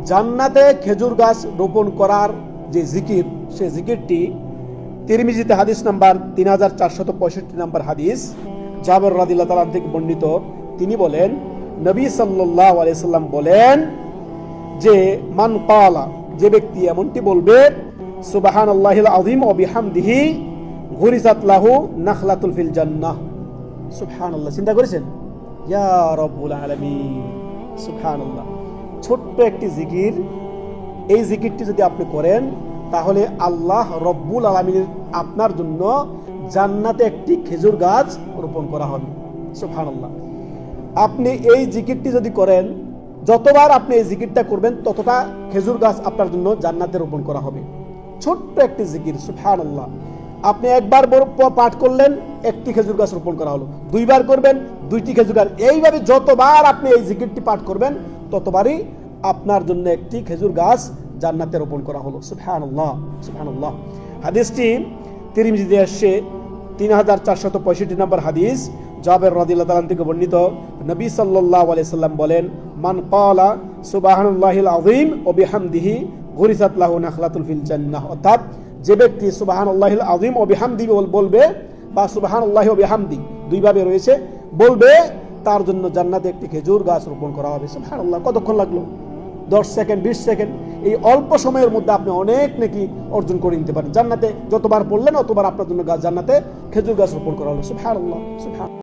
জান্নাতে খেজুর গাছ রোপণ করার যে জিকির, সে জিকিরটি তিরমিজিতে হাদিস নাম্বার 3465 নম্বর হাদিস, জাবের রাদিয়াল্লাহু তাআলা থেকে বর্ণিত। তিনি বলেন, নবী সাল্লাল্লাহু আলাইহি সাল্লাম বলেন যে মান ক্বালা, যে ব্যক্তি এমনটি বলবে, সুবহানাল্লাহিল আযীম ওয়া বিহামদিহি গুরিসাত লাহু নাখলাতুল ফিল জান্নাহ। সুবহানাল্লাহ, চিন্তা করেছেন? ইয়া রাব্বুল আলামিন, সুবহানাল্লাহ। ছোট্ট একটি জিকির, এই জিকিরটি যদি আপনি করেন তাহলে আল্লাহ রব্বুল আলামিন আপনার জন্য জান্নাতে একটি খেজুর গাছ রোপণ করা হবে। সুবহানাল্লাহ। আপনি এই জিকিরটি যদি করেন, যতবার আপনি এই জিকিরটা করবেন ততটা খেজুর গাছ আপনার জন্য জান্নাতে রোপণ করা হবে। ছোট্ট একটি জিকির, সুবহানাল্লাহ। আপনি একবার পাঠ করলেন, একটি খেজুর গাছ রোপণ করা হলো। দুইবার করবেন, দুইটি খেজুর গাছ। এইভাবে যতবার আপনি এই জিকিরটি পাঠ করবেন ততবারই আপনার জন্য একটি খেজুর গাছ জান্নাতে রোপণ করা হলো। সুবহানাল্লাহ, সুবহানাল্লাহ। হাদিসটি তিরমিজিতে আসছে 3465 নম্বর হাদিস, জাবের রাদিয়াল্লাহু তাআলা থেকে বর্ণিত। নবী সাল্লাল্লাহু আলাইহি সাল্লাম বলেন, মান ক্বালা সুবহানাল্লাহিল আযীম ওয়া বিহামদিহি গুরিসাত লাহু নাখলাতুল ফিল জান্নাহ। অর্থাৎ যে ব্যক্তি সুবহানাল্লাহিল আযীম ওয়া বিহামদিহি বলবে, বা সুবহানাল্লাহি ওয়া বিহামদি দুইভাবে রয়েছে, বলবে, তার জন্য জান্নাতে একটি খেজুর গাছ রোপণ করা হবে। সুবহানাল্লাহ। কতক্ষণ লাগলো? 10 সেকেন্ড, 20 সেকেন্ড। এই অল্প সময়ের মধ্যে আপনি অনেক নেকি অর্জন করে নিতে পারেন। জান্নাতে যতবার পড়লেন ততবার আপনার জন্য জান্নাতে খেজুর গাছ রোপণ করা হলো। সুবহানাল্লাহ, সুবহানাল্লাহ।